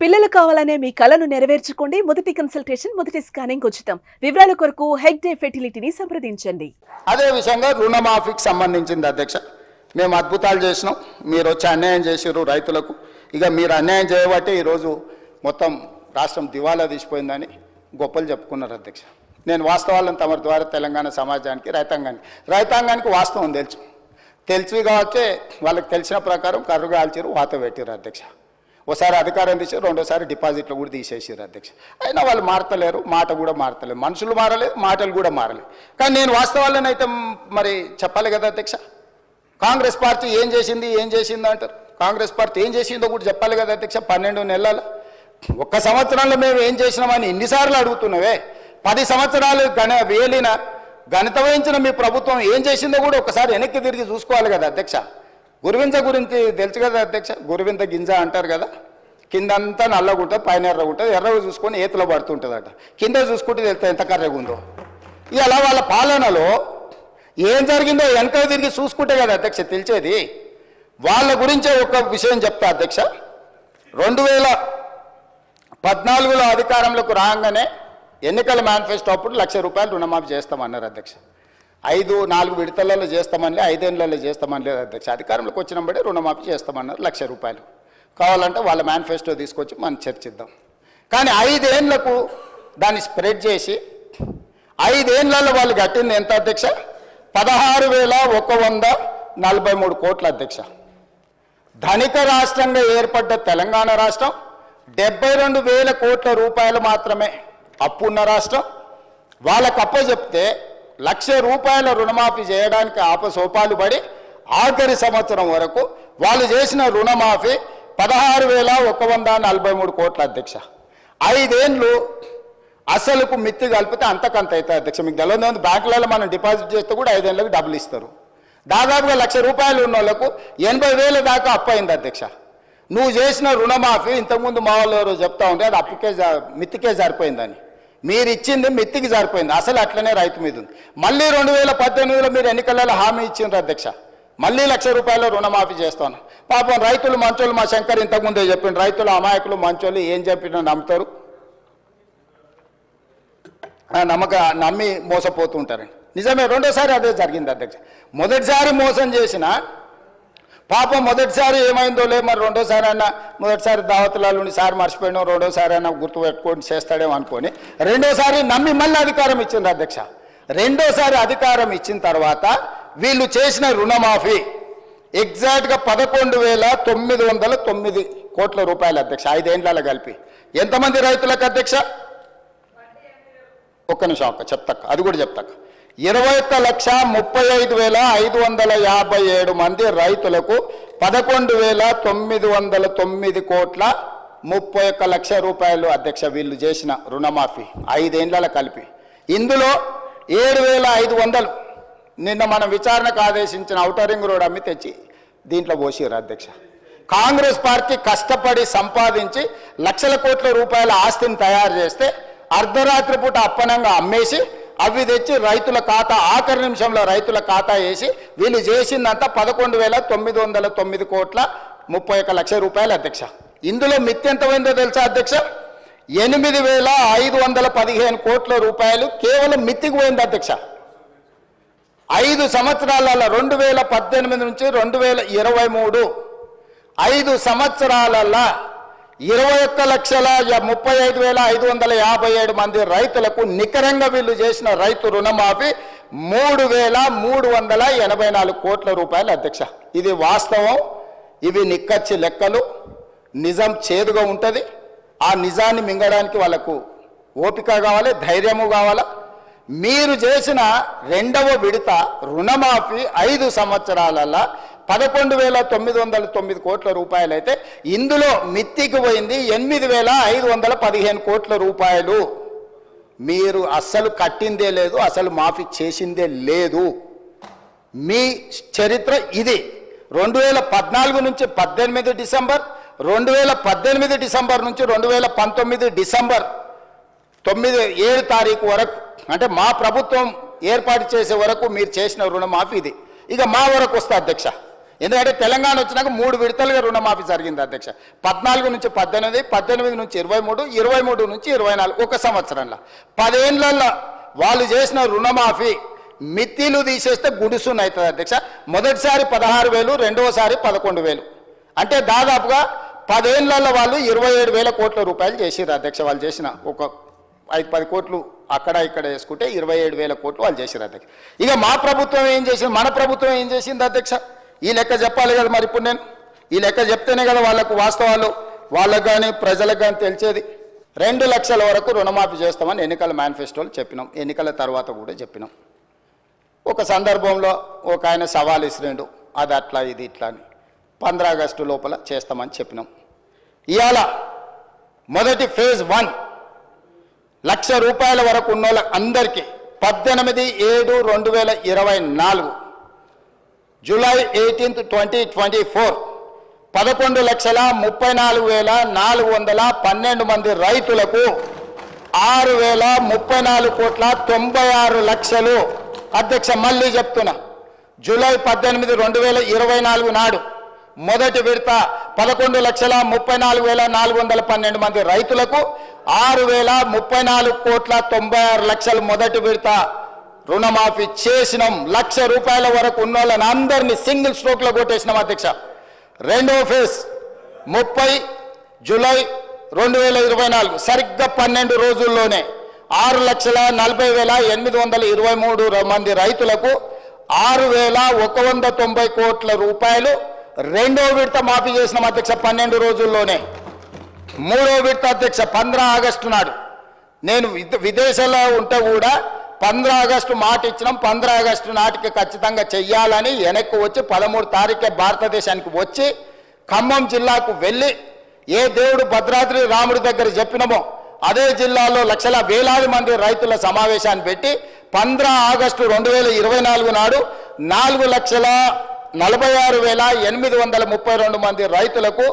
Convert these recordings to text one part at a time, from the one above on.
పిల్లలు కావాలనే మీ కలను నెరవేర్చుకోండి. మొదటి కన్సల్టేషన్, మొదటి స్కానింగ్ ఉచితం. వివరాల కొరకు హెగ్డే ఫెర్టిలిటీని సంప్రదించండి. అదే విధంగా రుణమాఫీకి సంబంధించింది అధ్యక్ష, మేము అద్భుతాలు చేసినాం, మీరు వచ్చి అన్యాయం చేసిర్రు రైతులకు. ఇక మీరు అన్యాయం చేయబట్టి ఈరోజు మొత్తం రాష్ట్రం దివాలా తీసిపోయిందని గొప్పలు చెప్పుకున్నారు అధ్యక్ష. నేను వాస్తవాలను తమ ద్వారా తెలంగాణ సమాజానికి రైతాంగానికి వాస్తవం తెలుసు కాబట్టి వాళ్ళకి తెలిసిన ప్రకారం కర్రు కాల్చారు, వాత పెట్టారు అధ్యక్ష. ఒకసారి అధికారం తీసారు, రెండోసారి డిపాజిట్లు కూడా తీసేసారు అధ్యక్ష. అయినా వాళ్ళు మారతలేరు, మాట కూడా మారతలేదు, మనుషులు మారలేదు, మాటలు కూడా మారలేదు. కానీ నేను వాస్తవాలను అయితే మరి చెప్పాలి కదా అధ్యక్ష. కాంగ్రెస్ పార్టీ ఏం చేసిందో అంటారు. కాంగ్రెస్ పార్టీ ఏం చేసిందో కూడా చెప్పాలి కదా అధ్యక్ష. 12 నెలల ఒక్క సంవత్సరంలో మేము ఏం చేసినామని ఇన్నిసార్లు అడుగుతున్నావే. 10 సంవత్సరాలు వేలిన గణిత వహించిన మీ ప్రభుత్వం ఏం చేసిందో కూడా ఒకసారి వెనక్కి తిరిగి చూసుకోవాలి కదా అధ్యక్ష. గురువింజ గురించి తెలుసు కదా అధ్యక్ష, గురువింద గింజ అంటారు కదా. కిందంతా నల్లగా ఉంటుంది, పైన ఎర్రగా ఉంటుంది. ఎర్రగా చూసుకొని ఏతులో పడుతుంటుందట, కింద చూసుకుంటే తెలుస్తుంది ఎంత కర్రగా ఉందో. ఇలా వాళ్ళ పాలనలో ఏం జరిగిందో వెనక తిరిగి చూసుకుంటే కదా అధ్యక్ష తెలిసేది. వాళ్ళ గురించే ఒక విషయం చెప్తా అధ్యక్ష. 2014లో అధికారంలోకి రాగానే ఎన్నికల మేనిఫెస్టో అప్పుడు ₹1,00,000 రుణమాఫీ చేస్తామన్నారు అధ్యక్ష. 4 విడతలలో చేస్తామని, 5 ఏళ్లలో చేస్తామని లేదు అధ్యక్ష. అధికారంలోకి వచ్చినప్పుడే రుణమాఫీ చేస్తామన్నారు ₹1,00,000. కావాలంటే వాళ్ళ మేనిఫెస్టో తీసుకొచ్చి మనం చర్చిద్దాం. కానీ 5 ఏళ్లకు దాన్ని స్ప్రెడ్ చేసి 5 ఏళ్లలో వాళ్ళు కట్టింది ఎంత అధ్యక్ష? 16,143 కోట్ల అధ్యక్ష. ధనిక రాష్ట్రంగా ఏర్పడ్డ తెలంగాణ రాష్ట్రం 72,000 కోట్ల రూపాయలు మాత్రమే అప్పున్న రాష్ట్రం. వాళ్ళకు అప్పచెప్తే ₹1,00,000 రుణమాఫీ చేయడానికి ఆపసోపాలు పడి ఆఖరి సంవత్సరం వరకు వాళ్ళు చేసిన రుణమాఫీ 16,143 కోట్ల అధ్యక్ష. 5 ఏళ్ళు అసలుకు మిత్తి కలిపితే అంతకంత అవుతుంది అధ్యక్ష. మీకు తెలియదు, బ్యాంకులలో మనం డిపాజిట్ చేస్తే కూడా 5 ఏళ్ళకి డబ్బులు ఇస్తారు. దాదాపుగా ₹1,00,000 ఉన్న వాళ్ళకు 80,000 దాకా అప్పు అయింది అధ్యక్ష. నువ్వు చేసిన రుణమాఫీ ఇంతకుముందు మా వాళ్ళు ఎవరో చెప్తా ఉంటే అది అప్పుకే మిత్తికే సరిపోయిందని. మీరు ఇచ్చింది మిత్తికి సరిపోయింది, అసలు అట్లనే రైతు మీద ఉంది. మళ్ళీ 2018లో మీరు ఎన్నికలలో హామీ ఇచ్చిండ్రు అధ్యక్ష, మళ్ళీ ₹1,00,000 రుణమాఫీ చేస్తాను. పాపం రైతులు మంచోళ్ళు, మా శంకర్ ఇంతకుముందే చెప్పిండు, రైతులు అమాయకులు మంచోళ్ళు, ఏం చెప్పినా నమ్ముతారు, నమ్మి మోసపోతూ ఉంటారండి. నిజమే, రెండోసారి అదే జరిగింది అధ్యక్ష. మొదటిసారి మోసం చేసిన పాపం మొదటిసారి ఏమైందో లేదు, మరి రెండోసారి అన్న మొదటిసారి దావతులలో సార్ మర్చిపోయినా, రెండోసారి అన్న గుర్తుపెట్టుకొని చేస్తాడేమో అనుకొని రెండోసారి నమ్మి మళ్ళీ అధికారం ఇచ్చింది అధ్యక్ష. రెండోసారి అధికారం ఇచ్చిన తర్వాత వీళ్ళు చేసిన రుణమాఫీ ఎగ్జాక్ట్గా 11,909 కోట్ల రూపాయలు అధ్యక్ష. 5 ఏళ్లలో కలిపి ఎంతమంది రైతులకు అధ్యక్ష? ఒక్క నిమిషం చెప్తాక, అది కూడా చెప్తాక. 21,35,557 మంది రైతులకు 11,909 కోట్ల 31 లక్షల రూపాయలు అధ్యక్ష వీళ్ళు చేసిన రుణమాఫీ 5 ఏళ్లలో కలిపి. ఇందులో 7,500 నిన్న మనం విచారణకు ఆదేశించిన ఔటర్ రింగ్ రోడ్ అమ్మి తెచ్చి దీంట్లో పోసిరు అధ్యక్ష. కాంగ్రెస్ పార్టీ కష్టపడి సంపాదించి లక్షల కోట్ల రూపాయల ఆస్తిని తయారు చేస్తే అర్ధరాత్రి పూట అప్పనంగా అమ్మేసి అవి తెచ్చి రైతుల ఖాతా ఆఖరి నిమిషంలో రైతుల ఖాతా వేసి వీళ్ళు చేసిందంతా 11,909 కోట్ల 31 లక్షల రూపాయలు అధ్యక్ష. ఇందులో మిత్తి ఎంత పోయిందో తెలుసా అధ్యక్ష? 8,515 కోట్ల రూపాయలు కేవలం మిత్తికి పోయింది అధ్యక్ష. 5 సంవత్సరాలలో 2018 నుంచి 2023 5 సంవత్సరాలలో 21,35,557 మంది రైతులకు నికరంగా వీళ్ళు చేసిన రైతు రుణమాఫీ 3,384 కోట్ల రూపాయలు అధ్యక్ష. ఇది వాస్తవం, ఇవి నిక్కచ్చి లెక్కలు. నిజం చేదుగా ఉంటుంది, ఆ నిజాన్ని మింగడానికి వాళ్ళకు ఓపిక కావాలి, ధైర్యము కావాలా. మీరు చేసిన 2వ విడత రుణమాఫీ 5 సంవత్సరాలలో 11,909 కోట్ల రూపాయలు అయితే ఇందులో మిత్తికి పోయింది 8,515 కోట్ల రూపాయలు. మీరు అస్సలు కట్టిందే లేదు, అసలు మాఫీ చేసిందే లేదు. మీ చరిత్ర ఇది. 2014 నుంచి 18 డిసెంబర్, 2018 డిసెంబర్ నుంచి 2019 డిసెంబర్ 7 తారీఖు వరకు, అంటే మా ప్రభుత్వం ఏర్పాటు చేసే వరకు మీరు చేసిన రుణమాఫీ ఇది. ఇక మా వరకు వస్తే అధ్యక్ష, ఎందుకంటే తెలంగాణ వచ్చినాక 3 విడతలుగా రుణమాఫీ జరిగింది అధ్యక్ష. 14 నుంచి 18, 18 నుంచి 23, 23 నుంచి 24, ఒక సంవత్సరంలో 10 ఏళ్లలో వాళ్ళు చేసిన రుణమాఫీ మిత్తిలు తీసేస్తే గుడుసున్న అవుతుంది అధ్యక్ష. మొదటిసారి 16,000, రెండవసారి 11,000, అంటే దాదాపుగా 10 ఏళ్లలో వాళ్ళు 27,000 కోట్ల రూపాయలు చేసిర్రు అధ్యక్ష. వాళ్ళు చేసిన ఒక 5-10 కోట్లు అక్కడ ఇక్కడ వేసుకుంటే 27,000 కోట్లు వాళ్ళు చేసిర్రు అధ్యక్ష. ఇక మా ప్రభుత్వం ఏం చేసింది, మన ప్రభుత్వం ఏం చేసింది అధ్యక్ష, ఈ లెక్క చెప్పాలి కదా. మరి ఇప్పుడు నేను ఈ లెక్క చెప్తేనే కదా వాళ్ళకు వాస్తవాలు వాళ్ళకు కానీ ప్రజలకు కానీ తెలిసేది. 2 లక్షల వరకు రుణమాఫీ చేస్తామని ఎన్నికల మేనిఫెస్టోలు చెప్పినాం, ఎన్నికల తర్వాత కూడా చెప్పినాం. ఒక సందర్భంలో ఒక ఆయన సవాల్ ఇసిరేండు, అది అట్లా ఇది ఇట్లా అని. 15 ఆగస్టు లోపల చేస్తామని చెప్పినాం. ఇవాళ మొదటి ఫేజ్ 1 లక్ష రూపాయల వరకు ఉన్న వాళ్ళ అందరికీ 18/7/2024 జూలై 18, 2024 11,34,412 మంది రైతులకు 6,034,96,00,000 అధ్యక్ష. మళ్ళీ చెప్తున్నా, జూలై 18, 2024 నాడు మొదటి విడత 11,34,412 మంది రైతులకు 6,034,96,00,000 మొదటి విడత రుణమాఫీ చేసినాం. 1,00,000 రూపాయల వరకు ఉన్న వాళ్ళని అందరినీ సింగిల్ స్ట్రోక్లో కొట్టేసినాం అధ్యక్ష. రెండవ ఫేజ్ 30 జూలై 2024 సరిగ్గా 12 రోజుల్లోనే 6,40,823 మంది రైతులకు 6,190 కోట్ల రూపాయలు రెండో విడత మాఫీ చేసినాం అధ్యక్ష 12 రోజుల్లోనే. మూడో విడత అధ్యక్ష 15 ఆగస్టు నాడు, నేను విదేశాల్లో ఉంటే కూడా 15 ఆగస్టు మాట ఇచ్చినాం. 15 ఆగస్టు నాటికి ఖచ్చితంగా చెయ్యాలని వెనక్కి వచ్చి 13 తారీఖే భారతదేశానికి వచ్చి ఖమ్మం జిల్లాకు వెళ్ళి ఏ దేవుడు భద్రాద్రి రాముడి దగ్గర చెప్పినామో అదే జిల్లాలో లక్షల వేలాది మంది రైతుల సమావేశాన్ని పెట్టి 15 ఆగస్టు 2024 నాడు 4,46,832 మంది రైతులకు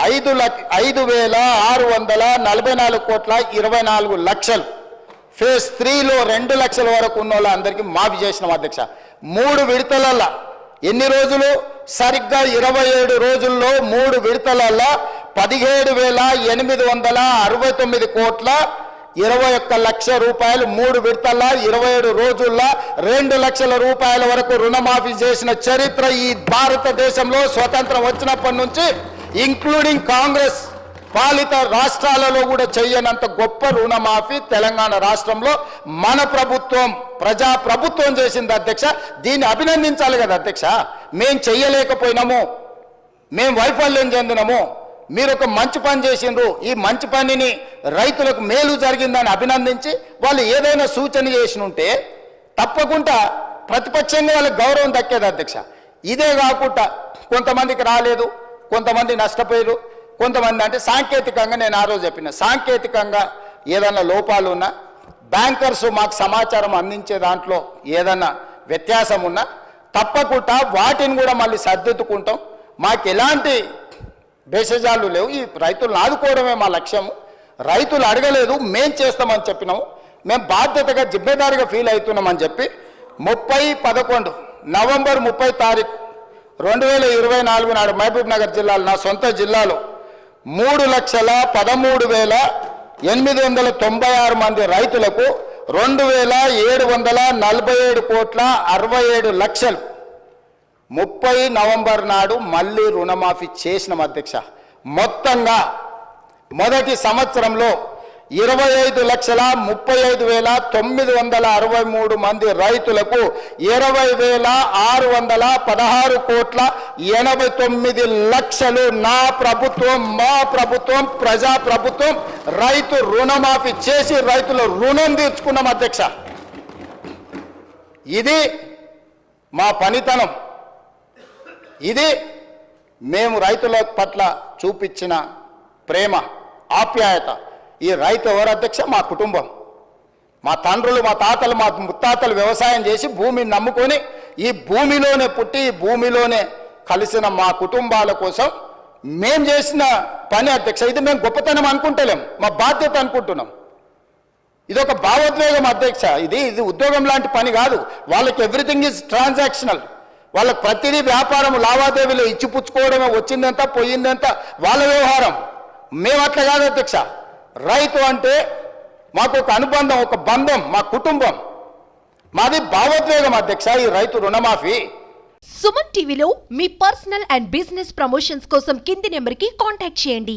5,644,24,00,000 ఫేజ్ 3లో 2 లక్షల వరకు ఉన్న వాళ్ళందరికీ మాఫీ చేసినాం అధ్యక్ష. 3 విడతలల్లో ఎన్ని రోజులు, సరిగ్గా 27 రోజుల్లో 3 విడతలల్లో 17,869 కోట్ల 21 లక్షల రూపాయలు 3 విడతల్లో 27 రోజుల్లో 2 లక్షల రూపాయల వరకు రుణమాఫీ చేసిన చరిత్ర ఈ భారతదేశంలో స్వతంత్రం వచ్చినప్పటి నుంచి ఇంక్లూడింగ్ కాంగ్రెస్ పాలిత రాష్ట్రాలలో కూడా చేయనంత గొప్ప రుణమాఫీ తెలంగాణ రాష్ట్రంలో మన ప్రభుత్వం ప్రజా ప్రభుత్వం చేసింది అధ్యక్ష. దీన్ని అభినందించాలి కదా అధ్యక్ష. మేం చెయ్యలేకపోయినాము, మేం వైఫల్యం చెందినాము, మీరు ఒక మంచి పని చేసిండ్రు, ఈ మంచి పనిని రైతులకు మేలు జరిగిందని అభినందించి వాళ్ళు ఏదైనా సూచన చేసి ఉంటే తప్పకుండా ప్రతిపక్షంగా వాళ్ళకి గౌరవం దక్కేది అధ్యక్ష. ఇదే కాకుండా కొంతమందికి రాలేదు, కొంతమంది నష్టపోయారు, కొంతమంది అంటే సాంకేతికంగా నేను ఆ రోజు చెప్పిన సాంకేతికంగా ఏదైనా లోపాలు ఉన్నా బ్యాంకర్స్ మాకు సమాచారం అందించే దాంట్లో ఏదైనా వ్యత్యాసం ఉన్నా తప్పకుండా వాటిని కూడా మళ్ళీ సర్దిద్దుకుంటాం. మాకు ఎలాంటి భేషజాలు లేవు, ఈ రైతులను ఆదుకోవడమే మా లక్ష్యము. రైతులు అడగలేదు, మేం చేస్తామని చెప్పినాము. మేము బాధ్యతగా జిమ్మేదారిగా ఫీల్ అవుతున్నామని చెప్పి 30/11 నవంబర్ 30 తారీఖు 2024 నాడు మహబూబ్ నగర్ జిల్లాలో నా సొంత జిల్లాలో 3,13,896 మంది రైతులకు 2,747 కోట్ల 67 లక్షలు 30 నవంబర్ నాడు మళ్ళీ రుణమాఫీ చేసిన అధ్యక్ష. మొత్తంగా మొదటి సంవత్సరంలో 25,35,963 మంది రైతులకు 20,616 కోట్ల 89 లక్షలు నా ప్రభుత్వం, మా ప్రభుత్వం, ప్రజా ప్రభుత్వం రైతు రుణమాఫీ చేసి రైతుల రుణం తీర్చుకున్నాం అధ్యక్ష. ఇది మా పనితనం, ఇది మేము రైతుల పట్ల చూపించిన ప్రేమ ఆప్యాయత. ఈ రైతు ఎవరు అధ్యక్ష? మా కుటుంబం, మా తండ్రులు, మా తాతలు, మా ముత్తాతలు వ్యవసాయం చేసి భూమిని నమ్ముకొని ఈ భూమిలోనే పుట్టి ఈ భూమిలోనే కలిసిన మా కుటుంబాల కోసం మేం చేసిన పని అధ్యక్ష. ఇది మేము గొప్పతనం అనుకుంటలేం, మా బాధ్యత అనుకుంటున్నాం. ఇది ఒక భావోద్వేగం అధ్యక్ష. ఇది ఉద్యోగం లాంటి పని కాదు. వాళ్ళకి ఎవ్రీథింగ్ ఈజ్ ట్రాన్సాక్షనల్. వాళ్ళకి ప్రతిదీ వ్యాపారం లావాదేవీలు ఇచ్చిపుచ్చుకోవడమే, వచ్చిందంత పోయిందంత వాళ్ళ వ్యవహారం. మేము అట్లా కాదు అధ్యక్ష. రైతు అంటే మాకు ఒక అనుబంధం, ఒక బంధం, మా కుటుంబం, మాది భావోద్వేగం అధ్యక్ష ఈ రైతు రుణమాఫీ. సుమన్ టీవీలో మీ పర్సనల్ అండ్ బిజినెస్ ప్రమోషన్స్ కోసం కింది నెంబర్కి కాంటాక్ట్ చేయండి.